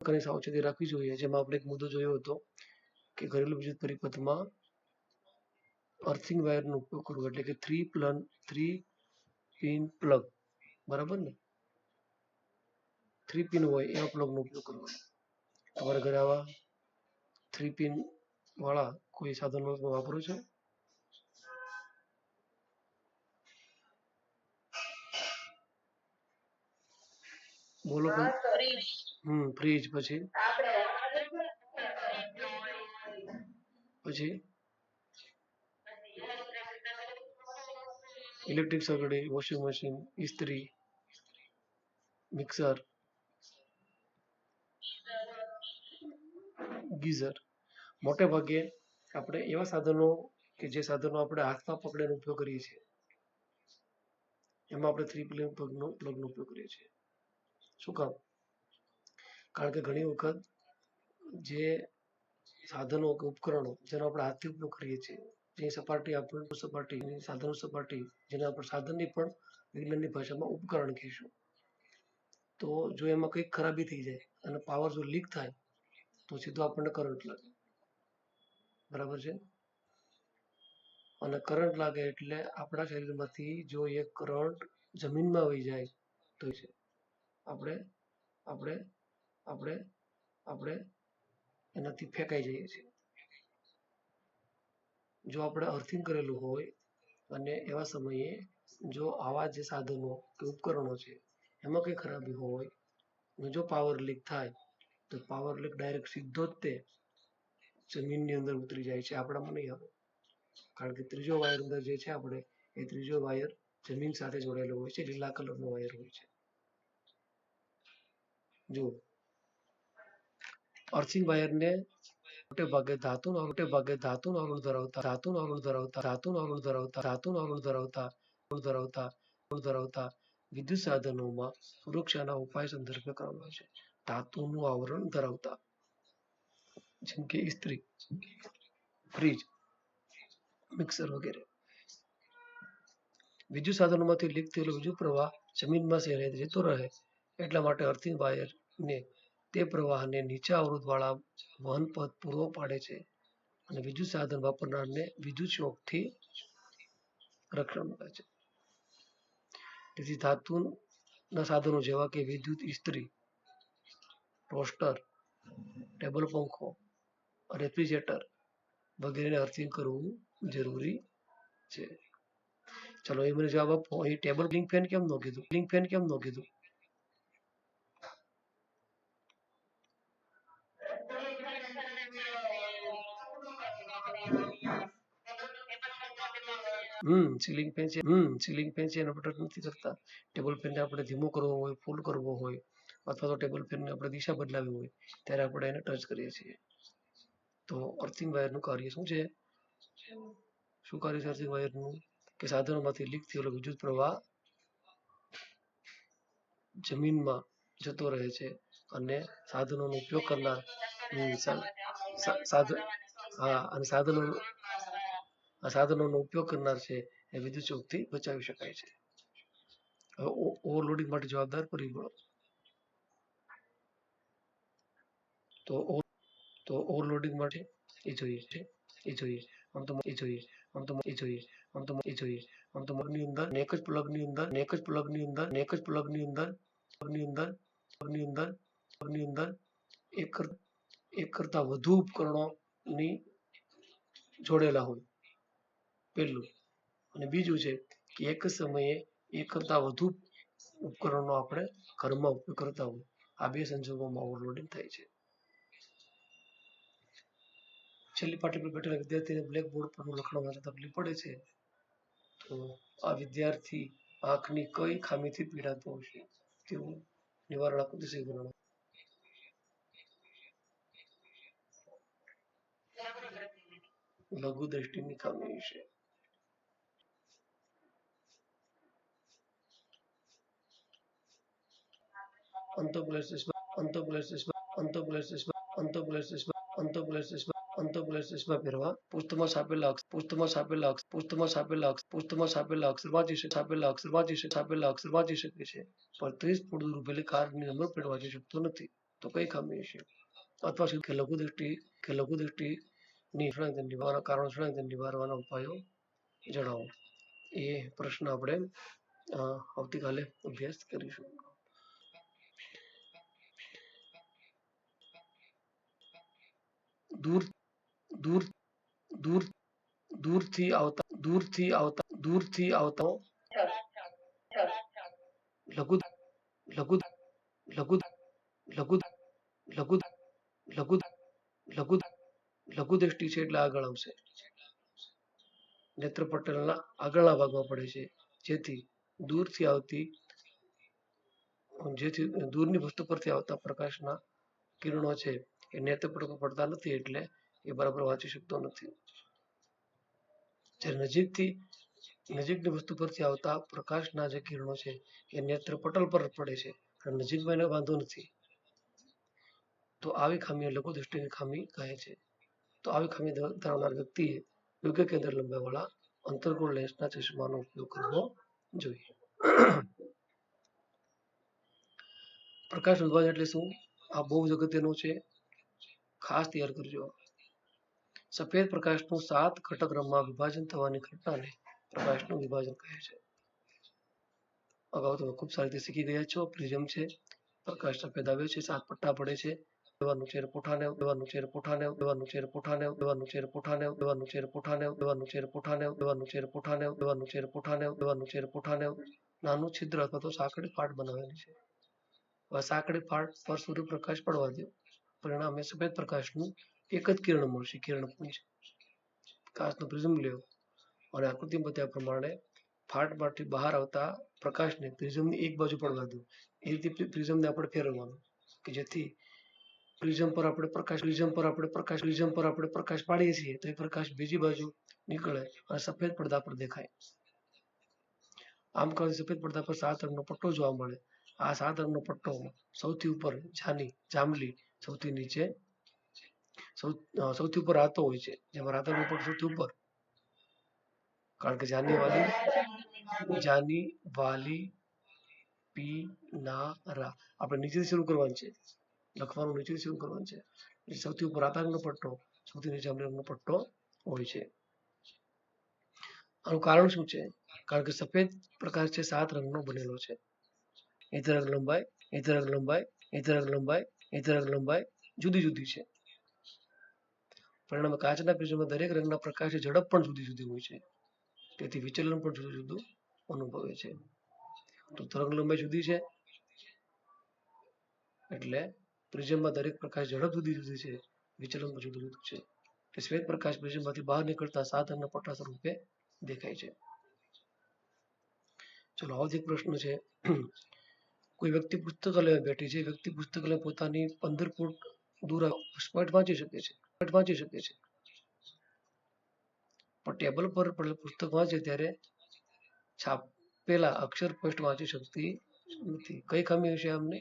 પ્રકારની સાવચેતી રાખવી જોઈએ, જેમાં આપણે એક મુદ્દો જોયો હતો કે ઘરેલું વિદ્યુત પરિપથમાં અર્થિંગ વાયરનો ઉપયોગ કરવો, એટલે કે 3 પિન પ્લગ, બરાબર ને, 3 પિન હોય એવા પ્લગનો ઉપયોગ કરવો. તમારા ઘરે આવા 3 પિન વાળા કોઈ સાધનો વાપરો છો? બોલો. ફ્રીજ, પછી ઇલેક્ટ્રિક સગડી, વોશિંગ મશીન, ઇસ્ત્રી, મિક્સર, ગીઝર. મોટે ભાગે આપણે એવા સાધનો કે જે સાધનો આપણે હાથમાં પકડીને ઉપયોગ કરીએ છીએ, એમાં આપણે 3 પિન પ્લગનો ઉપયોગ કરીએ છીએ. શું કામ? કારણ કે ઘણી વખત જે સાધનો કે ઉપકરણો જેનો આપણે હાથથી ઉપયોગ કરીએ છીએ, જે સપાટી આપણને સાધનો સપાટી, જેને આપણે સાધનની પણ વિજ્ઞાનની ભાષામાં ઉપકરણ કહીશું, તો જો એમાં કંઈક ખરાબી થઈ જાય અને પાવર જો લીક થાય તો સીધો આપણને કરંટ લાગે, બરાબર છે. અને કરંટ લાગે એટલે આપણા શરીરમાંથી જો એક કરંટ જમીનમાં વહી જાય તો છે આપણે આપણે આપણે આપણે એનાથી ફેંકાઈ જઈએ છીએ. જો આપણે અર્થિંગ કરેલું હોય અને એવા સમયે જો આવા જે સાધનો કે ઉપકરણો છે એમાં કંઈ ખરાબી હોય અને જો પાવર લીક થાય તો પાવર લીક ડાયરેક્ટ સીધો જ તે જમીનની અંદર ઉતરી જાય છે, આપણામાં નહીં આવે. કારણ કે ત્રીજો વાયર અંદર જે છે આપણે, એ ત્રીજો વાયર જમીન સાથે જોડાયેલો હોય છે, લીલા કલરનો વાયર હોય છે. જો અર્થિંગ વાયરને મોટે ભાગે ધાતુનું આવરણ ધરાવતા વિદ્યુત સાધનોમાં સુરક્ષાના ઉપાય સંદર્ભે કરવામાં આવે છે. ધાતુનું આવરણ ધરાવતા, જેમ કે ઇસ્ત્રી, ફ્રીજ, મિક્સર વગેરે. વિદ્યુત સાધનોમાંથી લીક થયેલો વિદ્યુત પ્રવાહ જમીનમાં જતો રહે એટલા માટે અર્થિંગ વાયરને તે પ્રવાહને નીચા અવરોધ વાળા વહન પથ પૂરો પાડે છે અને વિદ્યુત સાધન વાપરનારને વિદ્યુત શોકથી રક્ષણ મળે છે. તેથી ધાતુના સાધનો જેવા કે વિદ્યુત ઇસ્ત્રી, ટોસ્ટર, ટેબલ પંખો, રેફ્રિજરેટર વગેરેને અર્થિંગ કરવું જરૂરી છે. ચલો, એ મને જવાબ આપો. અહીં ટેબલ લિંક ફેન કેમ ન કીધું? સીલિંગ ફેન છે એનો બટન નથી કરતા. ટેબલ ફેનને આપણે ધીમો કરવો હોય, ફૂલ કરવો હોય, અથવા તો ટેબલ ફેનને આપણે દિશા બદલાવી હોય ત્યારે આપણે એને ટચ કરીએ છીએ. તો અર્થિંગ વાયરનું કાર્ય શું છે? શું કાર્ય છે અર્થિંગ વાયરનું? કે સાધનોમાંથી લીક થયેલો વિદ્યુત પ્રવાહ જમીનમાં જતો રહે છે અને સાધનોનો ઉપયોગ કરનાર સાધનોનો ઉપયોગ કરનાર છે એ વિદ્યુત શોકથી બચાવી શકાય છે. હવે ઓવરલોડિંગ માટે જવાબદાર પરિબળો. તો ઓવરલોડિંગ માટે એ જોઈએ. આમ તો એક જ પ્લગની અંદર એક કરતા વધુ ઉપકરણોની જોડેલા હોય, પહેલું. અને બીજું છે કે એક જ સમયે એક કરતા વધુ ઉપકરણનો આપણે ઘરમાં ઉપયોગ કરતા હોય. આ બે સંજોગોમાં ઓવરલોડિંગ થાય છે. છેલ્લી પાટી પર બેઠેલા વિદ્યાર્થીને બ્લેકબોર્ડ પરનું લખાણ વાંચતા તકલીફ પડે છે, તો આ વિદ્યાર્થી આંખની કઈ ખામીથી પીડાતો હશે તેવું નિવારણ આકૃતિ સહિત બનાવો. લઘુ દ્રષ્ટિની ખામી વિશે. અંતોપ્લાસ્ટિસમાં પહેરવા. પુસ્તકમાં છાપેલા અક્ષર વાંચી શકે છે, પણ 30 ફૂટ દૂર ઉભેલી કારની નંબર પ્લેટ વાંચી શકતો નથી. તો કઈ ખામી હશે? અથવા કે લઘુ દ્રષ્ટિની નિવારવાના કારણો નિવારવાના ઉપાયો જણાવો. એ પ્રશ્ન આપણે આવતીકાલે અભ્યાસ કરીશું. દૂરથી આવતા લઘુ લઘુ લઘુ લઘુ લઘુ લઘુ લઘુ લઘુ દ્રષ્ટિ છે એટલે આગળ આવશે. નેત્રપટલના આગળના ભાગમાં પડે છે, જેથી દૂરની વસ્તુ પરથી આવતા પ્રકાશના કિરણો છે એ નેત્રપટલ પર પડતા નથી, એટલે એ બરાબર વાંચી શકતો નથી. જ્યારે નજીકની વસ્તુ પરથી આવતા પ્રકાશના જે કિરણો છે એ નેત્રપટલ પર પડે છે, પણ નજીકમાં એને વાંધો નથી. તો આવી ખામી લઘુ દ્રષ્ટિની ખામી કહે છે. તો આવી ખામી ધરાવનાર વ્યક્તિએ યોગ્ય કેન્દ્ર લંબાઈવાળા અંતર્ગોળ લેન્સના ચશ્માનો ઉપયોગ કરવો જોઈએ. પ્રકાશ વિભાજન એટલે શું? આ બહુ જ અગત્યનું છે, ખાસ તૈયાર કરજો. સફેદ પ્રકાશનું 7 ઘટકમાં વિભાજન થવાની ઘટનાને પ્રકાશનું વિભાજન કહે છે. અગાઉ તમે ખૂબ સારી રીતે શીખી ગયા છો. પ્રિઝમ છે, પ્રકાશ સફેદ આવે છે, 7 પટ્ટા પડે છે. લેવાનું ચેર પુઠાને લેવાનું ચેર પુઠાને લેવાનું ચેર પુઠાને લેવાનું ચેર પુઠાને લેવાનું ચેર પુઠાને લેવાનું ચેર પુઠાને લેવાનું ચેર પુઠાને લેવાનું ચેર પુઠાને લેવાનું ચેર પુઠાને નાનું છિદ્ર અથવા તો સાંકડી ફાટ બનાવેલી છે. હવે સાંકડી ફાટ પર સૂર્યપ્રકાશ પડવા દો, પરિણામે સફેદ પ્રકાશનું એક જ કિરણ મળશે, કિરણપુંજ. કાચનું પ્રિઝમ લેવો અને આકૃતિ બતાવ્યા પ્રમાણે ફાટમાંથી બહાર આવતા પ્રકાશને પ્રિઝમની એક બાજુ પડવા દો. એ રીતે પ્રિઝમને આપણે ફેરવવાનું કે જેથી પ્રિઝમ પર આપણે પ્રકાશ પાડીએ છીએ તો એ પ્રકાશ બીજી બાજુ નીકળે અને સફેદ પડદા પર દેખાય. આમ કરવાથી સફેદ પડદા પર 7 રંગનો પટ્ટો જોવા મળે. આ 7 રંગનો પટ્ટો સૌથી ઉપર જાંબલી, સૌથી નીચે સૌથી ઉપર રાતો હોય છે, જેમાં રાતાનો પટ્ટો સૌથી ઉપર, કારણ કે જાની વાલી પીનારા આપણે નીચેથી શરૂ કરવાનું છે, લખવાનું નીચેથી શરૂ કરવાનું છે. સૌથી ઉપર રાતા રંગનો પટ્ટો, સૌથી નીચે જાંબલી રંગનો પટ્ટો હોય છે. આનું કારણ શું છે? કારણ કે સફેદ પ્રકાશ છે 7 રંગનો બનેલો છે. એ તરંગ લંબાઈ જુદી જુદી છે. પરિણામે કાચના પ્રિઝમમાં દરેક રંગના પ્રકાશની ઝડપ પણ જુદી જુદી હોય છે, તેથી વિચલન પણ જુદું જુદું અનુભવે છે. તો તરંગ લંબાઈ જુદી છે એટલે પ્રિઝમમાં દરેક પ્રકાશ ઝડપ જુદી જુદી છે, વિચલન પણ જુદું જુદું છે. શ્વેત પ્રકાશ પ્રિઝમમાંથી બહાર નીકળતા 7 રંગના પટ્ટા સ્વરૂપે દેખાય છે. ચલો, આવો એક પ્રશ્ન છે. કોઈ વ્યક્તિ પુસ્તકાલયમાં બેઠી છે. વ્યક્તિ પુસ્તકાલય પોતાની 15 ફૂટ દૂર સ્પષ્ટ વાંચી શકે છે, પણ ટેબલ પર પુસ્તક વાંચે ત્યારે છાપેલા અક્ષર સ્પષ્ટ વાંચી શકતી નથી. કઈ ખામી હશે? આમને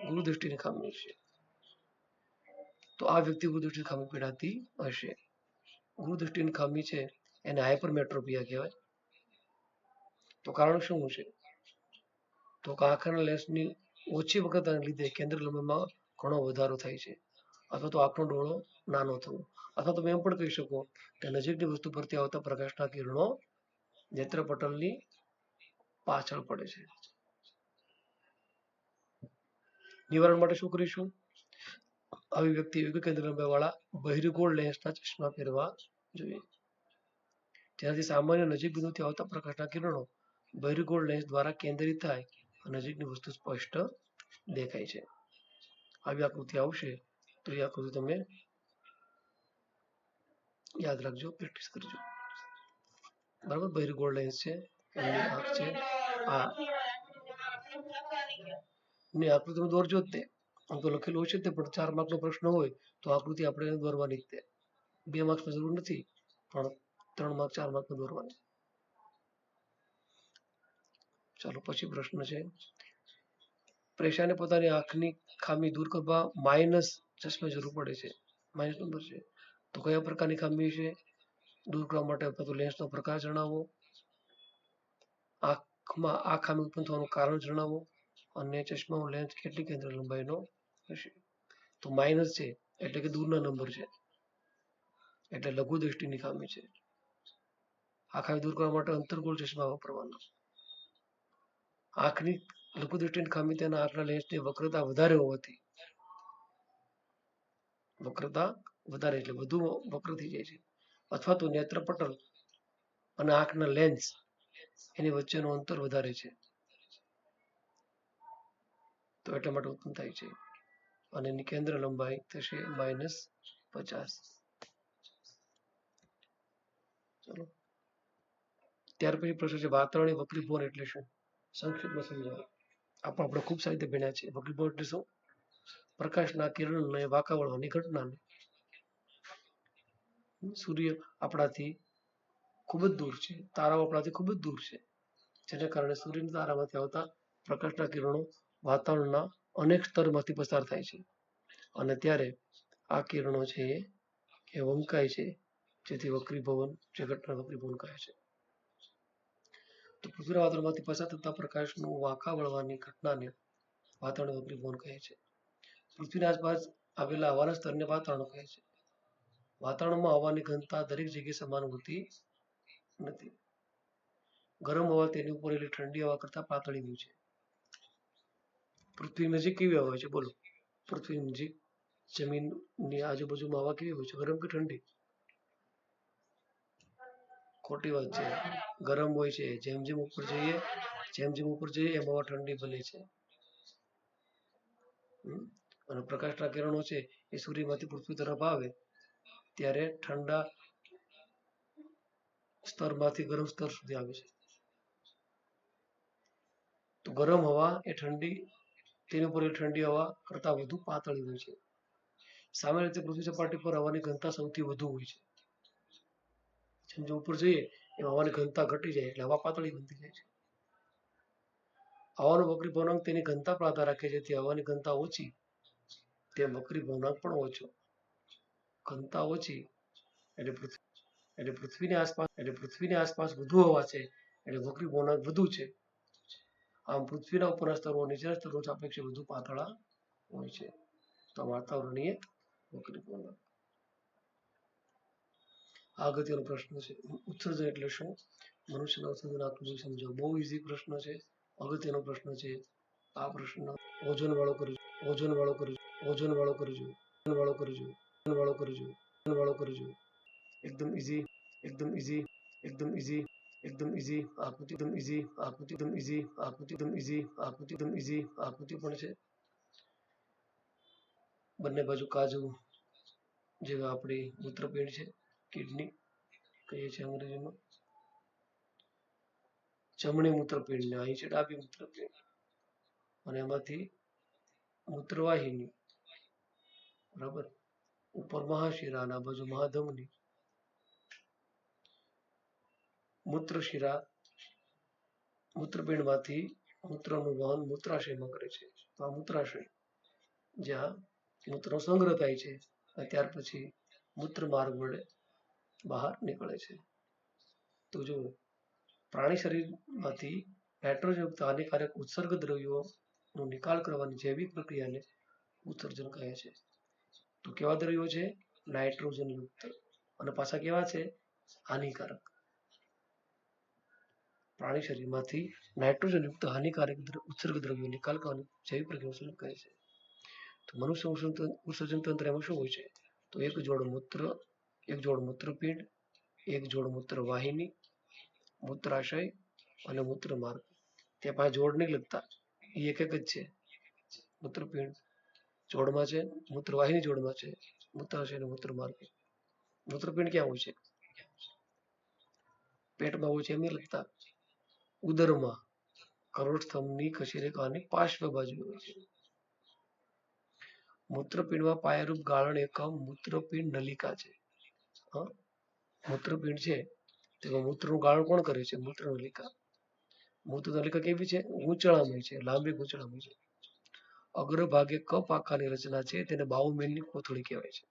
ગુરુદ્રષ્ટિની ખામી હશે. તો આ વ્યક્તિ ગુરુદ્રષ્ટિની ખામી પીડાતી હશે. ગુરુદ્રષ્ટિની ખામી છે એને હાઇપરમેટ્રોપિયા કહેવાય. તો કારણ શું છે? તો આંખના લેન્સની ઓછી વક્રતાને લીધે કેન્દ્ર લંબાઈમાં ઘણો વધારો થાય છે, અથવા તો આંખનો ડોળો નાનો થવો, અથવા તમે એમ પણ કહી શકો કે નજીકની વસ્તુ પરથી આવતા પ્રકાશના કિરણો નેત્રપટલની પાછળ પડે છે. નિવારણ માટે શું કરીશું? આવી વ્યક્તિ યોગ્ય કેન્દ્ર લંબાઈવાળા બહિર્ગોળ લેન્સના ચશ્મા પહેરવા જોઈએ, જેનાથી સામાન્ય નજીક બિંદુથી આવતા પ્રકાશના કિરણો બહિર્ગોળ લેન્સ દ્વારા કેન્દ્રિત થાય અને નજીકની વસ્તુ સ્પષ્ટ દેખાય છે. આવી આકૃતિ આવશે તો એ આકૃતિ તમે યાદ રાખજો, પ્રેક્ટિસ કરજો. બરાબર, બહિર્ગોળ લેન્સ છે, એમની આંખ છે, ની આકૃતિ દોરજો જ તે. આમ તો લખેલું હોય છે તે, પણ 4 માર્કનો પ્રશ્ન હોય તો આકૃતિ આપણે દોરવાની જ તે. 2 માર્ક્સની જરૂર નથી, પણ 3 માર્ક 4 માર્ક દોરવાની. ચાલો, પછી પ્રશ્ન છે. પ્રેક્ષાને પોતાની આંખની ખામી દૂર કરવા માઇનસ ચશ્મા જરૂર પડે છે. માઇનસ નંબર છે, તો કયા પ્રકારની ખામી છે દૂર કરવા માટે અથવા તો લેન્સનો પ્રકાર જણાવો. આંખમાં આ ખામી ઉત્પન્ન થવાનું કારણ જણાવો. અને ચશ્માનો લેન્સ કેટલી કેન્દ્ર લંબાઈનો હશે? તો માઇનસ છે એટલે કે દૂરના નંબર છે, એટલે લઘુ દ્રષ્ટિની ખામી છે. આ ખામી દૂર કરવા માટે અંતર્ગોળ ચશ્મા વાપરવાના. આંખની લઘુ દ્રષ્ટિની ખામી તેના આંખના લેન્સની વક્રતા વધારે હોવાથી, વક્રતા વધારે એટલે વધુ વક્ર થઈ જાય છે, અથવા તો નેત્રપટલ અને આંખના લેન્સ એની વચ્ચેનું અંતર વધારે છે, તો એટલા માટે ઉત્પન્ન થાય છે. અને એની કેન્દ્ર લંબાઈ થશે -50. ચલો, ત્યાર પછી પ્રશ્ન છે વાતાવરણીય વક્રીભવન એટલે શું? સંક્ષિપ્તમાં સમજાવો. આપણે ખૂબ સારી રીતે ભણ્યા છે. વક્રીભવન એટલે શું? પ્રકાશના કિરણને વાંકા વળવાની ઘટનાને. સૂર્ય આપણાથી ખૂબ જ દૂર છે, તારાઓ આપણાથી ખૂબ જ દૂર છે, જેને કારણે સૂર્યના તારામાંથી આવતા પ્રકાશના કિરણો વાતાવરણના અનેક સ્તરમાંથી પસાર થાય છે, અને ત્યારે આ કિરણો છે એ વંકાય છે, જેથી વક્રીભવન, જે ઘટના વક્રીભવન કહે છે. તો પૃથ્વીના વાતાવરણમાંથી પસાર થતા પ્રકાશનું વાંકા વળવાની ઘટનાને વાતાવરણ વક્રીભવન કહે છે. પૃથ્વીની આસપાસ આવેલા હવાના સ્તરને વાતાવરણ કહે છે. વાતાવરણમાં હવાની ઘનતા દરેક જગ્યાએ સમાન હોતી નથી. ગરમ હવા તેની ઉપર રહેલી ઠંડી હવા કરતાં પાતળી હોય છે. પૃથ્વી નજીક કેવી હવા હોય છે? બોલો. પૃથ્વી નજીક જમીનની આજુબાજુમાં હવા કેવી હોય છે? ગરમ કે ઠંડી? ખોટી વાત છે, ગરમ હોય છે. જેમ જેમ ઉપર જઈએ એમ હવા ઠંડી બને છે. અને પ્રકાશના કિરણો છે એ સૂર્યમાંથી પૃથ્વી તરફ આવે ત્યારે ઠંડા સ્તરમાંથી ગરમ સ્તર સુધી આવે છે. તો ગરમ હવા એ તેની ઉપર ઠંડી હવા કરતાં વધુ પાતળી હોય છે. સામાન્ય રીતે પૃથ્વી સપાટી પર હવાની ઘનતા સૌથી વધુ હોય છે. જેમ જેમ ઉપર જઈએ એમ હવાની ઘનતા ઘટી જાય એટલે હવા પાતળી બનતી જાય છે. હવાનું વક્રીભવનાંક તેની ઘનતા પર આધાર રાખે છે. જેથી હવાની ઘનતા ઓછી તેમ વક્રીભવનાંક પણ ઓછો. ઘનતા ઓછી એટલે પૃથ્વીની આસપાસ વધુ હવા છે એટલે વક્રીભવનાંક વધુ છે. આમ પૃથ્વીના ઉપરના સ્તરો નીચેના સ્તરો સાપેક્ષે વધુ પાતળા હોય છે. તો વાતાવરણીય વક્રીભવનાંક. આ અગત્યનો પ્રશ્ન છે. ઉત્સર્જન એટલે શું? મનુષ્યના ઉત્સર્જન આકૃતિ સમજાવો. બહુ ઈઝી પ્રશ્ન છે, અગત્યનો પ્રશ્ન છે. આ પ્રશ્ન ઓઝોન વાળો કરજો. એકદમ ઈઝી આકૃતિ પણ છે. બંને બાજુ કાજુ જેવા આપણી મૂત્રપિંડ છે, કિડની કહીએ છીએ અંગ્રેજીમાં. જમણી મૂત્રપિંડ ને અહીં છે ડાબી મૂત્રપિંડ, અને એમાંથી મૂત્રવાહિની, બરાબર, ઉપર મહાશિરા અને આ બાજુ મહાધમની. મૂત્રશિરા મૂત્રપિંડમાંથી મૂત્રનું વહન મૂત્રાશયમાં કરે છે. તો આ મૂત્રાશય જ્યાં મૂત્રનો સંગ્રહ થાય છે અને ત્યાર પછી મૂત્ર માર્ગ વડે બહાર નીકળે છે. તો જો પ્રાણી શરીરમાંથી નાઇટ્રોજનયુક્ત હાનિકારક ઉત્સર્ગ દ્રવ્યોનો નિકાલ કરવાની જૈવિક પ્રક્રિયાને ઉત્સર્જન કહે છે. તો કેવા દ્રવ્યો છે? નાઇટ્રોજનયુક્ત. અને પાછા કેવા છે? હાનિકારક. પ્રાણી શરીરમાંથી નાઇટ્રોજનયુક્ત હાનિકારક ઉત્સર્ગ દ્રવ્યો નિકાલ કરવાની જૈવિક પ્રક્રિયા કહે છે. તો મનુષ્ય ઉત્સર્જન તંત્ર એમાં શું હોય છે? તો એક જોડ મૂત્રપિંડ, એક જોડ મૂત્રવાહિની, મૂત્રાશય અને મૂત્રમાર્ગ. ત્યાં પાંચ જોડ નહીં લખતા, એ એક જ છે. મૂત્રપિંડ જોડમાં છે, મૂત્રવાહિની જોડમાં છે, મૂત્રાશય અને મૂત્રમાર્ગ. મૂત્રપિંડ ક્યાં હોય છે? પેટમાં હોય છે એમ નહીં લખતા, ઉદરમાં કરોડસ્તંભની કશેરુકની પાર્શ્વ બાજુ હોય છે. મૂત્રપિંડમાં પાયારૂપ ગાળણ એકમ મૂત્રપિંડ નલિકા છે. મૂત્રપિંડ છે તેમાં મૂત્રનું ગાળણ કોણ કરે છે? મૂત્રનલિકા. મૂત્રનલિકા કેવી છે? ગૂંચળામય છે, લાંબી ગૂંચળામય છે. અગ્રભાગે કપ આકારની રચના છે, તેને બાઉમેનની કોથળી કહેવાય છે.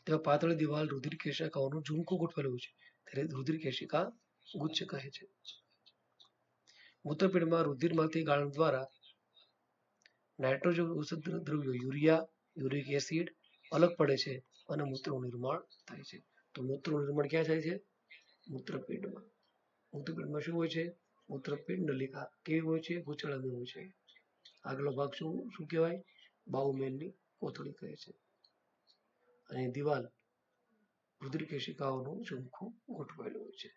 તેમાં પાતળી દિવાલ રુધિર કેશિકાઓનું ઝુમખું ગોઠવેલું છે, ત્યારે રુધિર કેશિકા ગુચ્છ કહે છે. મૂત્રપિંડમાં રુધિરમાંથી ગાળણ દ્વારા નાઇટ્રોજન ઉત્સર્જક દ્રવ્યો યુરિયા, યુરિક એસિડ અલગ પડે છે અને મૂત્રનું નિર્માણ થાય છે. તો મૂત્રનું નિર્માણ ક્યાં થાય છે? મૂત્રપિંડમાં. મૂત્રપિંડમાં શું હોય છે? મૂત્રપિંડ નલિકા કેવી હોય છે? ગૂંચળાની હોય છે. આગલો ભાગ શું કહેવાય? બાઉમેનની કોથળી કહે છે. અને દિવાલ રુધિર કેશિકાઓનું ઝુમખું ગોઠવાયેલું હોય છે.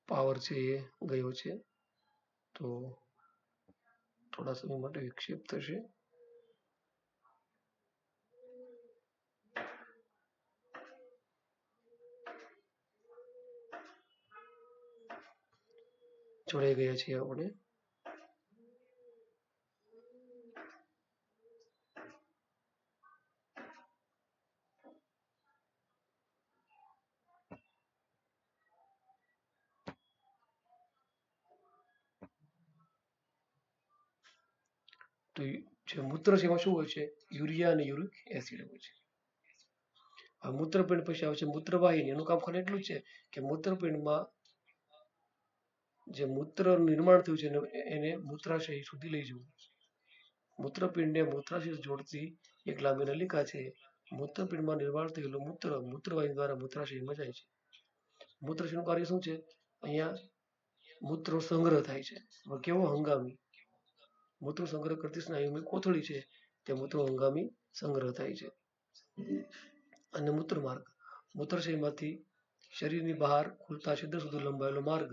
પાવર છે એ ગયો છે, તો થોડા સમય માટે વિક્ષેપ થશે. જોડાઈ ગયા છીએ આપણે. તો જે મૂત્ર છે એમાં શું હોય છે? યુરિયા અને યુરિક એસિડ હોય છે. આ મૂત્રપિંડ પછી આવે છે મૂત્રવાહિની. એનું કામ ખાલી એટલું જ છે કે મૂત્રપિંડમાં જે મૂત્ર નિર્માણ થયું છે એને મૂત્રાશય સુધી લઈ જવું. મૂત્રપિંડને મૂત્રાશય જોડતી એક લાંબી નલિકા છે. મૂત્રપિંડમાં નિર્માણ થયેલું મૂત્ર મૂત્રવાહિની દ્વારા મૂત્રાશયમાં જાય છે. મૂત્રાશયનું કાર્ય શું છે? અહીંયા મૂત્ર સંગ્રહ થાય છે. કેવો? હંગામી. મૂત્ર સંગ્રહ કરતી સ્નાયુની કોથળી છે તે મૂત્ર હંગામી સંગ્રહ થાય છે. અને મૂત્રમાર્ગ મૂત્રાશયમાંથી શરીરની બહાર ખુલતા છિદ્ર સુધી લંબાયેલો માર્ગ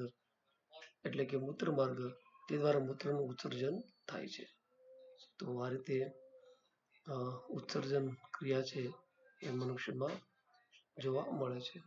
એટલે કે મૂત્રમાર્ગ, તે દ્વારા મૂત્રનું ઉત્સર્જન થાય છે. તો આ રીતે ઉત્સર્જન ક્રિયા છે એ મનુષ્યમાં જોવા મળે છે.